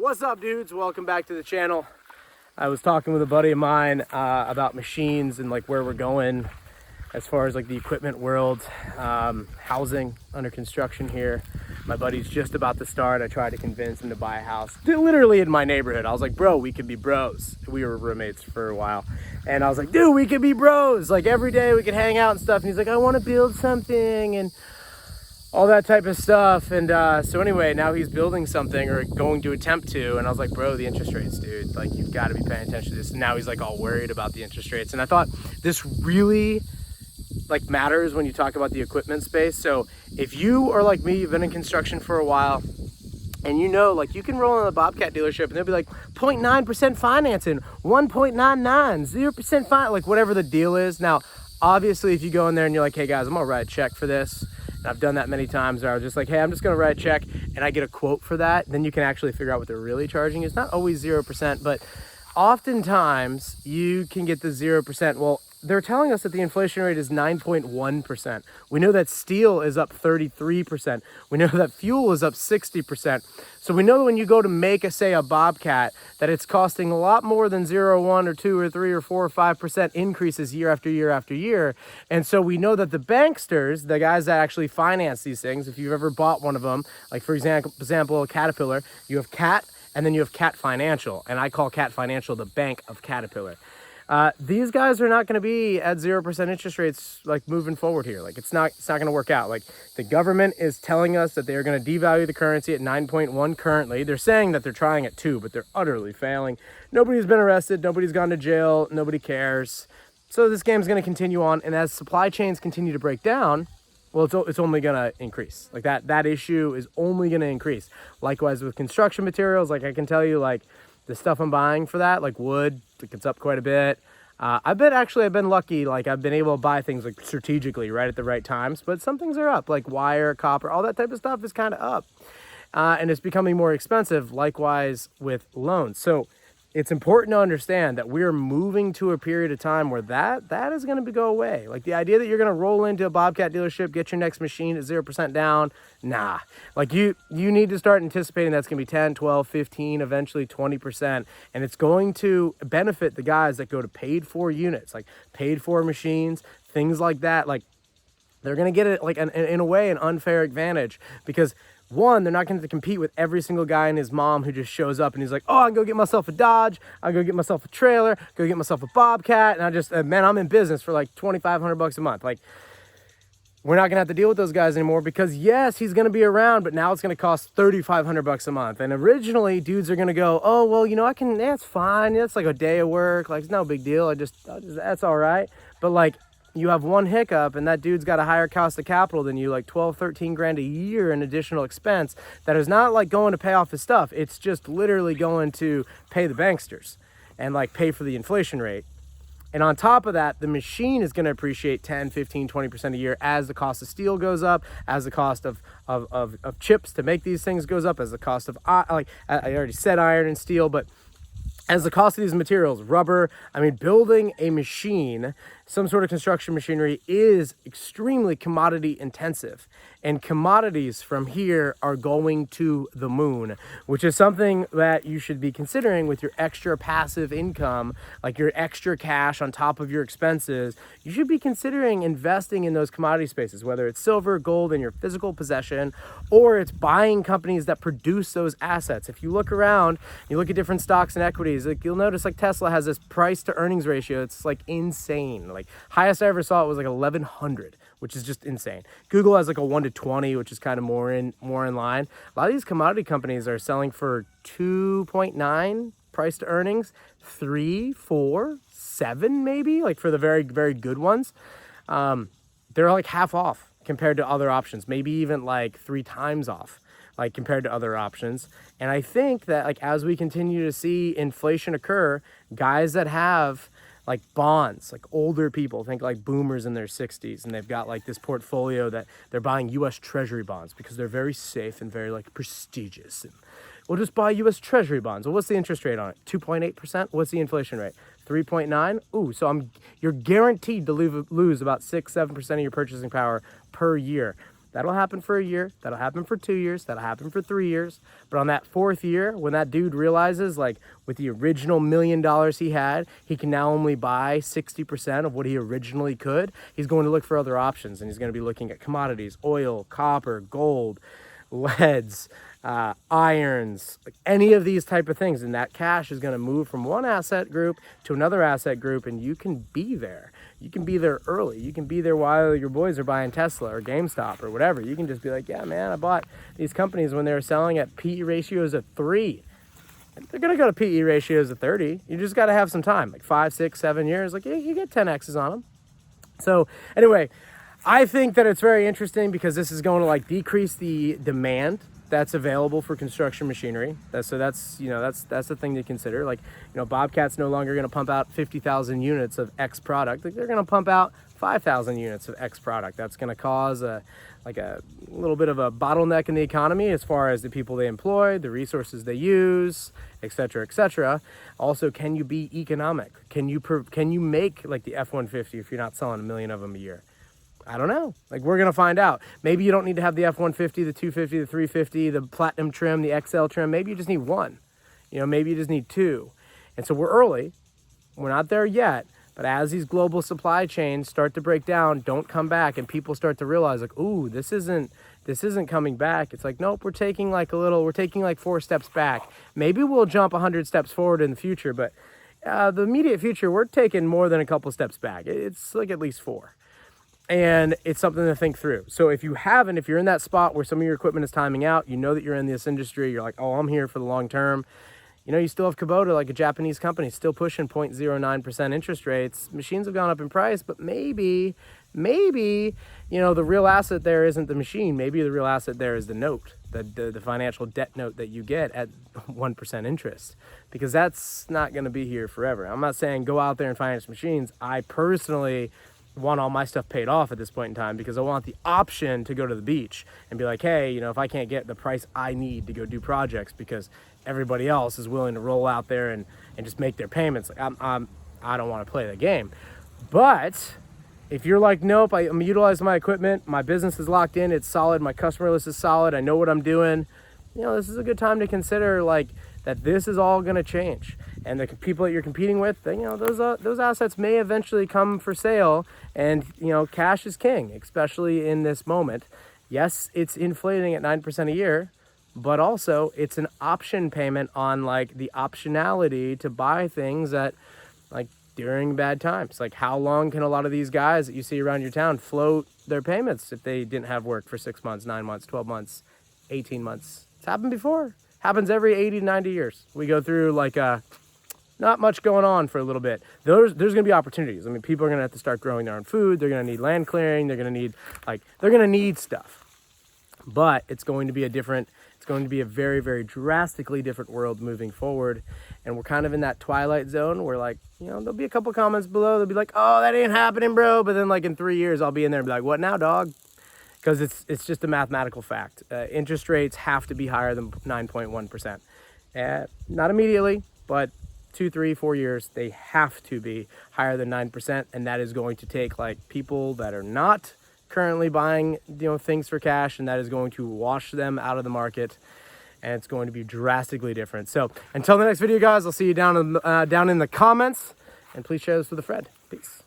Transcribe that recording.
What's up, dudes? Welcome back to the channel. I was talking with a buddy of mine about machines and like where we're going as far as like the equipment world, housing under construction here. My buddy's just about to start. I tried to convince him to buy a house literally in my neighborhood. I was like, bro, we could be bros. We were roommates for a while. And I was like, dude, we could be bros. Like every day we could hang out and stuff. And he's like, I want to build something and all that type of stuff. And so anyway, now he's building something or going to attempt to. And I was like, bro, the interest rates, dude, like you've got to be paying attention to this. And now he's like all worried about the interest rates. And I thought this really like matters when you talk about the equipment space. So if you are like me, you've been in construction for a while, and you know, like you can roll in a Bobcat dealership and they'll be like 0.9% financing, 1.99, 0% fine, like whatever the deal is. Now, obviously, if you go in there and you're like, hey guys, I'm gonna write a check for this. And I've done that many times where I was just like, hey, I'm just gonna write a check and I get a quote for that. Then you can actually figure out what they're really charging. It's not always 0%, but oftentimes you can get the 0%. Well, they're telling us that the inflation rate is 9.1%. We know that steel is up 33%. We know that fuel is up 60%. So we know that when you go to make say a Bobcat, that it's costing a lot more than 0, 1, or 2, or 3, or 4, or 5% increases year after year after year. And so we know that the banksters, the guys that actually finance these things, if you've ever bought one of them, like for example, a Caterpillar, you have Cat, and then you have Cat Financial. And I call Cat Financial the bank of Caterpillar. These guys are not going to be at 0% interest rates like moving forward here. Like it's not going to work out. Like the government is telling us that they're going to devalue the currency at 9.1 currently. They're saying that they're trying at 2, but they're utterly failing. Nobody's been arrested. Nobody's gone to jail. Nobody cares. So this game's going to continue on. And as supply chains continue to break down, well, it's only going to increase. Like that issue is only going to increase. Likewise with construction materials, like I can tell you, like the stuff I'm buying for that, like wood, it's up quite a bit. I've been lucky. Like I've been able to buy things like strategically right at the right times, but some things are up, like wire, copper, all that type of stuff is kind of up. And it's becoming more expensive, likewise with loans. So it's important to understand that we're moving to a period of time where that is going to go away. Like the idea that you're going to roll into a Bobcat dealership, get your next machine at 0% down, nah. Like you need to start anticipating that's going to be 10, 12, 15, eventually 20%. And it's going to benefit the guys that go to paid for units, like paid for machines, things like that. Like they're going to get it like in a way, an unfair advantage because one, they're not going to compete with every single guy and his mom who just shows up and he's like, oh, I can go get myself a Dodge, I can go get myself a trailer, go get myself a Bobcat, and I just, man, I'm in business for like $2,500 a month. Like, we're not going to have to deal with those guys anymore because yes, he's going to be around, but now it's going to cost $3,500 a month. And originally, dudes are going to go, oh, well, you know, that's fine. That's like a day of work. Like, it's no big deal. I just that's all right. But like, you have one hiccup and that dude's got a higher cost of capital than you, like 12, 13 grand a year in additional expense that is not like going to pay off his stuff. It's just literally going to pay the banksters and like pay for the inflation rate. And on top of that, the machine is going to appreciate 10, 15, 20% a year as the cost of steel goes up, as the cost of chips to make these things goes up, as the cost of, like I already said iron and steel, but as the cost of these materials, rubber, I mean, building a machine, some sort of construction machinery is extremely commodity intensive. And commodities from here are going to the moon, which is something that you should be considering with your extra passive income, like your extra cash on top of your expenses. You should be considering investing in those commodity spaces, whether it's silver, gold in your physical possession, or it's buying companies that produce those assets. If you look around, you look at different stocks and equities, like you'll notice like Tesla has this price to earnings ratio. It's like insane. Like highest I ever saw it was like 1100, which is just insane. Google has like a 1 to 20, which is kind of more in line. A lot of these commodity companies are selling for 2.9 price to earnings, 3, 4, 7 maybe, like for the very, very good ones. They're like half off compared to other options, maybe even like 3 times off, like compared to other options. And I think that like as we continue to see inflation occur, guys that have like bonds, like older people, think like boomers in their 60s, and they've got like this portfolio that they're buying US Treasury bonds because they're very safe and very like prestigious. And we'll just buy US Treasury bonds. Well, what's the interest rate on it? 2.8%? What's the inflation rate? 3.9? Ooh, so you're guaranteed to lose about 6-7% of your purchasing power per year. That'll happen for a year, that'll happen for 2 years, that'll happen for 3 years. But on that 4th year, when that dude realizes, like, with the original $1 million he had, he can now only buy 60% of what he originally could, he's going to look for other options, and he's going to be looking at commodities, oil, copper, gold, leads, irons, like any of these type of things. And that cash is going to move from one asset group to another asset group, and you can be there. You can be there early. You can be there while your boys are buying Tesla or GameStop or whatever. You can just be like, yeah, man, I bought these companies when they were selling at PE ratios of 3. They're going to go to PE ratios of 30. You just got to have some time, like 5, 6, 7 years. Like, yeah, you get 10X's on them. So anyway, I think that it's very interesting because this is going to like decrease the demand that's available for construction machinery. That's the thing to consider. Like, Bobcat's no longer going to pump out 50,000 units of X product. Like, they're going to pump out 5,000 units of X product. That's going to cause a little bit of a bottleneck in the economy as far as the people they employ, the resources they use, et cetera, et cetera. Also, can you be economic? Can you make like the F-150 if you're not selling 1 million of them a year? I don't know. Like, we're going to find out. Maybe you don't need to have the F-150, the 250, the 350, the platinum trim, the XL trim. Maybe you just need one. Maybe you just need 2. And so we're early. We're not there yet. But as these global supply chains start to break down, don't come back, and people start to realize, like, ooh, this isn't coming back. It's like, nope, we're taking like 4 steps back. Maybe we'll jump 100 steps forward in the future, but the immediate future, we're taking more than a couple steps back. It's like at least 4. And it's something to think through. So if you're in that spot where some of your equipment is timing out, that you're in this industry, you're like, oh, I'm here for the long term. You still have Kubota, like a Japanese company, still pushing 0.09% interest rates. Machines have gone up in price, but maybe, the real asset there isn't the machine. Maybe the real asset there is the note, the financial debt note that you get at 1% interest, because that's not going to be here forever. I'm not saying go out there and finance machines. I personally want all my stuff paid off at this point in time because I want the option to go to the beach and be like, hey, if I can't get the price I need to go do projects because everybody else is willing to roll out there and just make their payments, like I don't want to play the game. But if you're like, nope, I'm utilizing my equipment, my business is locked in, it's solid, my customer list is solid, I know what I'm doing, this is a good time to consider like that this is all going to change. And the people that you're competing with, those assets may eventually come for sale. And, cash is king, especially in this moment. Yes, it's inflating at 9% a year, but also it's an option payment on like the optionality to buy things that like during bad times. Like, how long can a lot of these guys that you see around your town float their payments if they didn't have work for 6 months, 9 months, 12 months, 18 months? It's happened before. Happens every 80 to 90 years. We go through like not much going on for a little bit. There's going to be opportunities. I mean, people are going to have to start growing their own food. They're going to need land clearing. They're going to need stuff. But it's going to be a very, very drastically different world moving forward. And we're kind of in that twilight zone where, like, there'll be a couple comments below. They'll be like, oh, that ain't happening, bro. But then like in 3 years, I'll be in there and be like, what now, dog? Because it's just a mathematical fact. Interest rates have to be higher than 9.1%. Not immediately, but 2, 3, 4 years, they have to be higher than 9%. And that is going to take like people that are not currently buying things for cash, and that is going to wash them out of the market, and it's going to be drastically different. So until the next video, guys, I'll see you down in the comments, and please share this with a friend. Peace.